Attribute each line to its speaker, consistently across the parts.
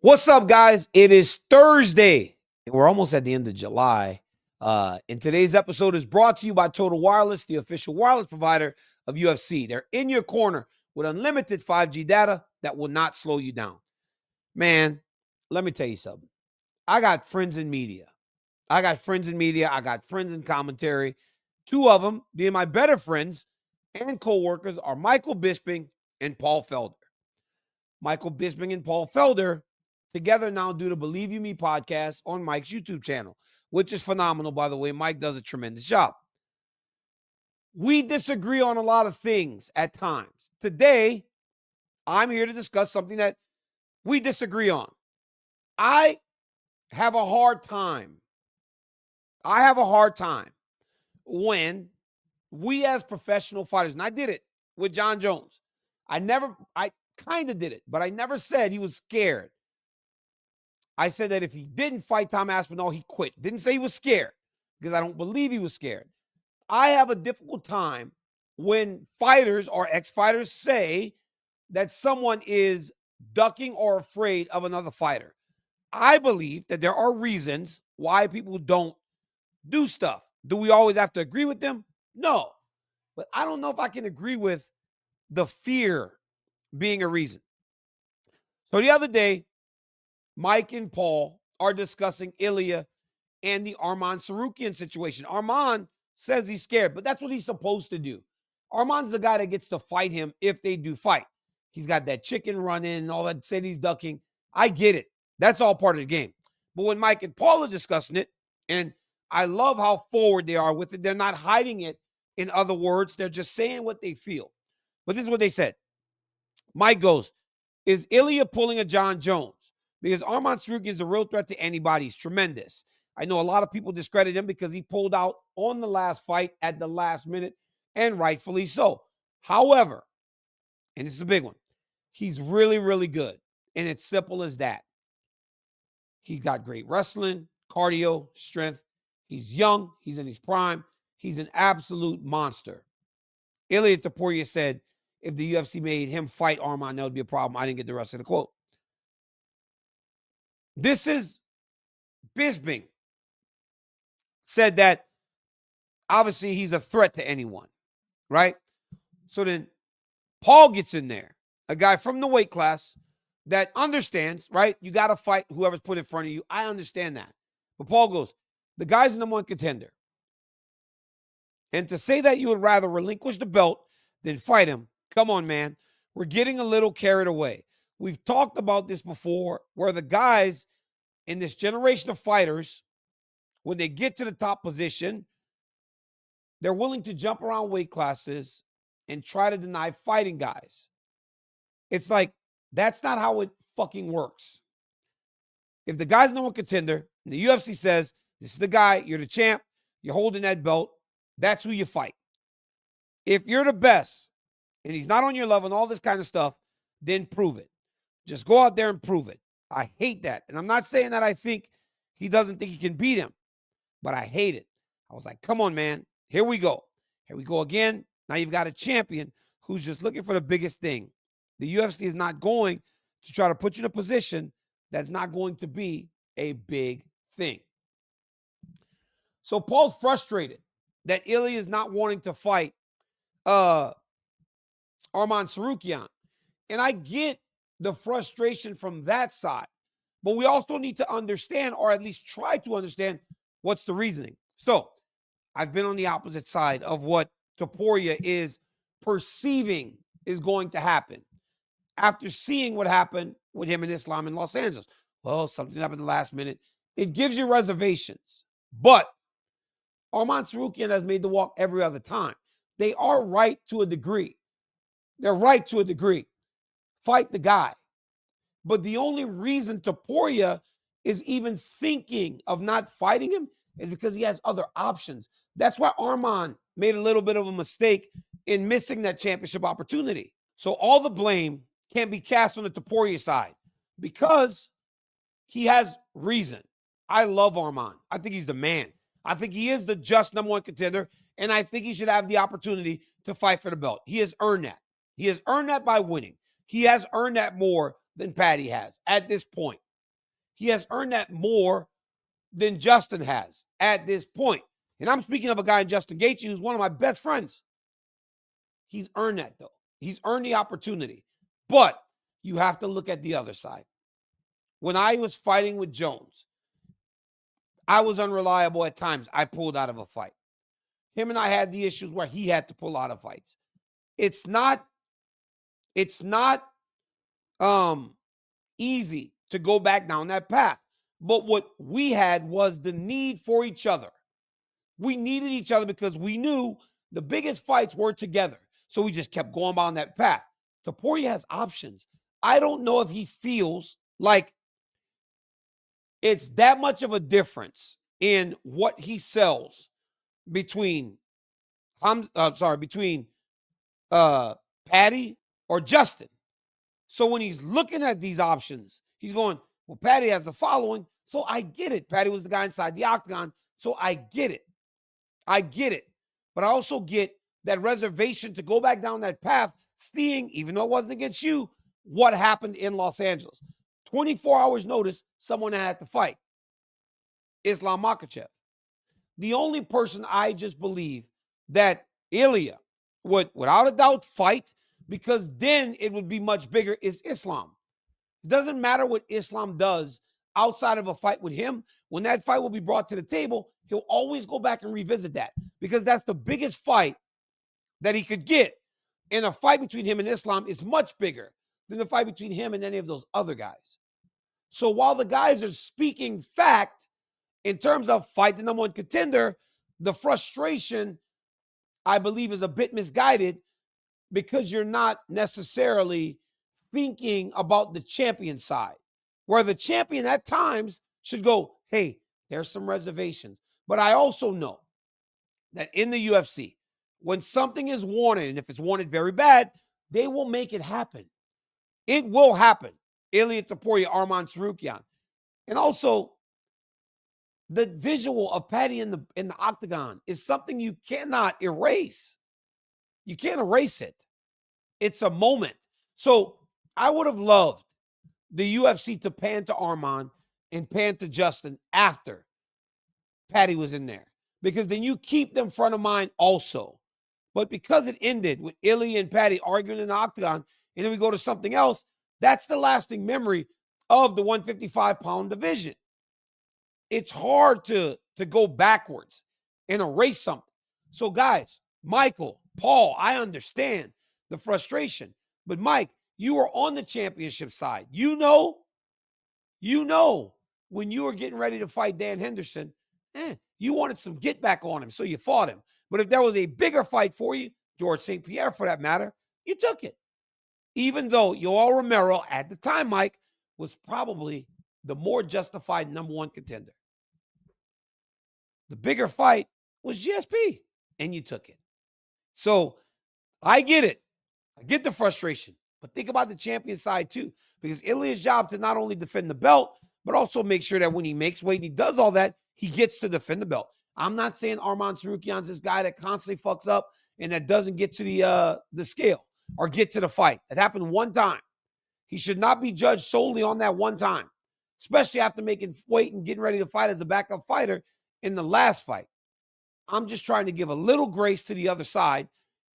Speaker 1: What's up, guys? It is Thursday, and we're almost at the end of July. And today's episode is brought to you by Total Wireless, the official wireless provider of UFC. They're in your corner with unlimited 5G data that will not slow you down. Man, let me tell you something. I got friends in media. I got friends in commentary. Two of them, being my better friends and co-workers, are Michael Bisping and Paul Felder. Michael Bisping and Paul Felder together now do the Believe You Me podcast on Mike's YouTube channel, which is phenomenal, by the way. Mike does a tremendous job. We disagree on a lot of things at times. Today, I'm here to discuss something that we disagree on. I have a hard time when we as professional fighters, and I did it with John Jones. I kind of did it, but I never said he was scared. I said that if he didn't fight Tom Aspinall, he quit. Didn't say he was scared, because I don't believe he was scared. I have a difficult time when fighters or ex-fighters say that someone is ducking or afraid of another fighter. I believe that there are reasons why people don't do stuff. Do we always have to agree with them? No. But I don't know if I can agree with the fear being a reason. So the other day, Mike and Paul are discussing Ilia and the Arman Tsarukyan situation. Arman says he's scared, but that's what he's supposed to do. Arman's the guy that gets to fight him if they do fight. He's got that chicken running and all that, said he's ducking. I get it. That's all part of the game. But when Mike and Paul are discussing it, and I love how forward they are with it, they're not hiding it. In other words, they're just saying what they feel. But this is what they said. Mike goes, is Ilia pulling a John Jones? Because Arman Tsarukyan is a real threat to anybody. He's tremendous. I know a lot of people discredit him because he pulled out on the last fight at the last minute, and rightfully so. However, and this is a big one, he's really, really good. And it's simple as that. He's got great wrestling, cardio, strength. He's young. He's in his prime. He's an absolute monster. Ilia Topuria said if the UFC made him fight Arman, that would be a problem. I didn't get the rest of the quote. This is Bisping said that obviously he's a threat to anyone, right? So then Paul gets in there, a guy from the weight class that understands, right? You got to fight whoever's put in front of you. I understand that. But Paul goes, the guy's the number one contender. And to say that you would rather relinquish the belt than fight him, come on, man. We're getting a little carried away. We've talked about this before, where the guys in this generation of fighters, when they get to the top position, they're willing to jump around weight classes and try to deny fighting guys. It's like, that's not how it fucking works. If the guy's number one contender, and the UFC says, this is the guy, you're the champ, you're holding that belt, that's who you fight. If you're the best, and he's not on your level and all this kind of stuff, then prove it. Just go out there and prove it. I hate that. And I'm not saying that I think he doesn't think he can beat him, but I hate it. I was like, come on, man. Here we go. Here we go again. Now you've got a champion who's just looking for the biggest thing. The UFC is not going to try to put you in a position that's not going to be a big thing. So Paul's frustrated that Ilia is not wanting to fight Arman Tsarukyan. And I get the frustration from that side. But we also need to understand, or at least try to understand, what's the reasoning. So I've been on the opposite side of what Topuria is perceiving is going to happen after seeing what happened with him and Islam in Los Angeles. Well, something happened at the last minute. It gives you reservations. But Arman Tsarukyan has made the walk every other time. They are right to a degree. They're right to a degree. Fight the guy. But the only reason Topuria is even thinking of not fighting him is because he has other options. That's why Arman made a little bit of a mistake in missing that championship opportunity. So all the blame can be cast on the Topuria side because he has reason. I love Arman. I think he's the man. I think he is the just number one contender, and I think he should have the opportunity to fight for the belt. He has earned that. He has earned that by winning. He has earned that more than Paddy has at this point. he has earned that more than Justin has at this point. And I'm speaking of a guy in Justin Gaethje who's one of my best friends. He's earned that, though. He's earned the opportunity. But you have to look at the other side. When I was fighting with Jones, I was unreliable at times. I pulled out of a fight. Him and I had the issues where he had to pull out of fights. It's not easy to go back down that path. But what we had was the need for each other. We needed each other because we knew the biggest fights were together. So we just kept going down that path. Topuria has options. I don't know if he feels like it's that much of a difference in what he sells between Paddy or Justin. So when he's looking at these options, he's going, well, Paddy has a following, so I get it. Paddy was the guy inside the octagon, so I get it. I get it. But I also get that reservation to go back down that path, seeing, even though it wasn't against you, what happened in Los Angeles. 24 hours notice, someone had to fight. Islam Makhachev. The only person I just believe that Ilia would, without a doubt, fight, because then it would be much bigger, is Islam. It doesn't matter what Islam does outside of a fight with him. When that fight will be brought to the table, he'll always go back and revisit that, because that's the biggest fight that he could get. And a fight between him and Islam is much bigger than the fight between him and any of those other guys. So while the guys are speaking fact in terms of fight the number one contender, the frustration, I believe, is a bit misguided, because you're not necessarily thinking about the champion side, where the champion at times should go, hey, there's some reservations. But I also know that in the UFC, when something is wanted, and if it's wanted very bad, they will make it happen. It will happen. Ilia Topuria, Arman Tsarukyan. And also, the visual of Paddy in the octagon is something you cannot erase. You can't erase it. It's a moment. So I would have loved the UFC to pan to Arman and pan to Justin after Paddy was in there, because then you keep them front of mind also. But because it ended with Ilia and Paddy arguing in the octagon, and then we go to something else, that's the lasting memory of the 155-pound division. It's hard to go backwards and erase something. So guys, Michael, Paul, I understand the frustration. But Mike, you are on the championship side. You know when you were getting ready to fight Dan Henderson, you wanted some get back on him, so you fought him. But if there was a bigger fight for you, George St. Pierre for that matter, you took it. Even though Yoel Romero at the time, Mike, was probably the more justified number one contender. The bigger fight was GSP, and you took it. So I get it. I get the frustration. But think about the champion side too, because Ilia's job to not only defend the belt, but also make sure that when he makes weight and he does all that, he gets to defend the belt. I'm not saying Arman Tsarukyan's this guy that constantly fucks up and that doesn't get to the scale or get to the fight. It happened one time. He should not be judged solely on that one time, especially after making weight and getting ready to fight as a backup fighter in the last fight. I'm just trying to give a little grace to the other side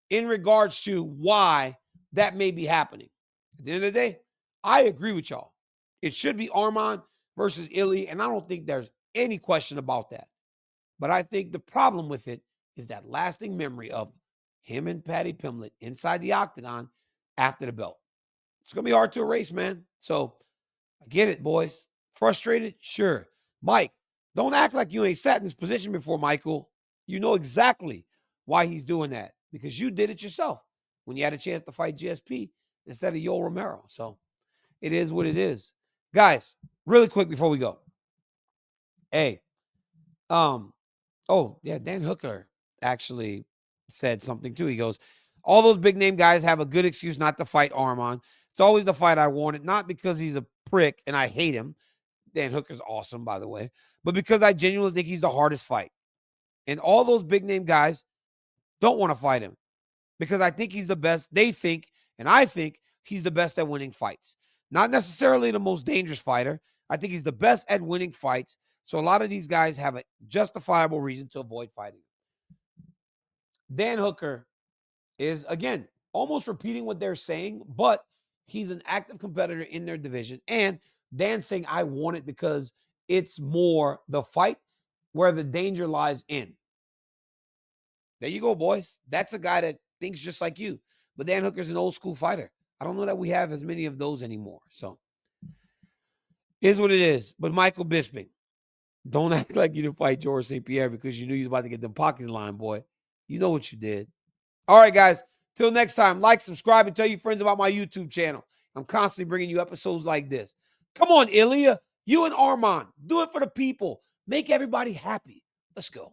Speaker 1: in regards to why that may be happening. At the end of the day, I agree with y'all. It should be Arman versus Ilia, and I don't think there's any question about that. But I think the problem with it is that lasting memory of him and Paddy Pimblett inside the octagon after the belt. It's going to be hard to erase, man. So I get it, boys. Frustrated? Sure. Mike, don't act like you ain't sat in this position before, Michael. You know exactly why he's doing that, because you did it yourself when you had a chance to fight GSP instead of Yoel Romero. So it is what it is. Guys, really quick before we go. Hey, Dan Hooker actually said something too. He goes, all those big name guys have a good excuse not to fight Arman. It's always the fight I wanted, not because he's a prick and I hate him. Dan Hooker's awesome, by the way, but because I genuinely think he's the hardest fight. And all those big name guys don't want to fight him because I think he's the best. They think, and I think he's the best at winning fights. Not necessarily the most dangerous fighter. I think he's the best at winning fights. So a lot of these guys have a justifiable reason to avoid fighting. Dan Hooker is, again, almost repeating what they're saying, but he's an active competitor in their division. And Dan's saying, I want it because it's more the fight where the danger lies in. There you go, boys. That's a guy that thinks just like you. But Dan Hooker's an old school fighter. I don't know that we have as many of those anymore. So, is what it is. But Michael Bisping, don't act like you didn't fight George St. Pierre because you knew you was about to get them pockets in line, boy. You know what you did. All right, guys. Till next time, like, subscribe, and tell your friends about my YouTube channel. I'm constantly bringing you episodes like this. Come on, Ilia. You and Arman. Do it for the people. Make everybody happy. Let's go.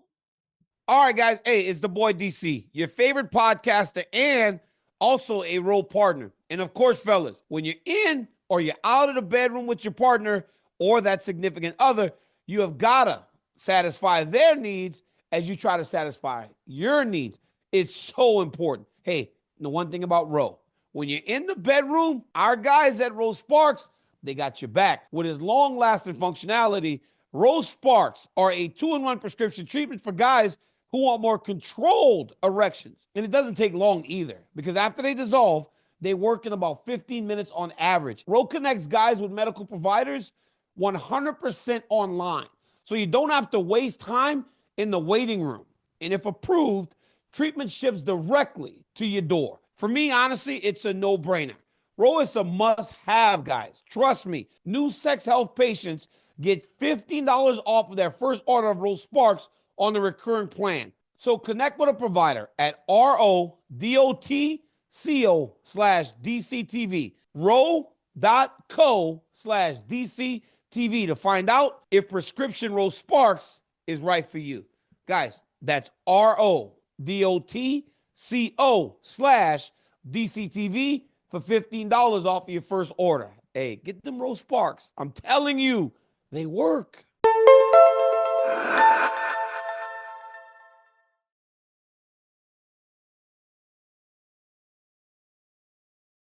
Speaker 1: All right, guys. Hey, it's the boy DC, your favorite podcaster and also a role partner. And of course, fellas, when you're in or you're out of the bedroom with your partner or that significant other, you have got to satisfy their needs as you try to satisfy your needs. It's so important. Hey, the one thing about Ro, when you're in the bedroom, our guys at Ro Sparks, they got your back. With his long-lasting functionality, Ro Sparks are a 2-in-1 prescription treatment for guys who want more controlled erections. And it doesn't take long either, because after they dissolve, they work in about 15 minutes on average. Ro connects guys with medical providers 100% online, so you don't have to waste time in the waiting room. And if approved, treatment ships directly to your door. For me, honestly, it's a no-brainer. Ro is a must-have, guys. Trust me. New sex health patients get $15 off of their first order of Ro Sparks on the recurring plan. So connect with a provider at RODOTCO/DCTV. Ro.co/DCTV to find out if prescription Ro Sparks is right for you. Guys, that's RODOTCO/DCTV for $15 off of your first order. Hey, get them Ro Sparks. I'm telling you, they work.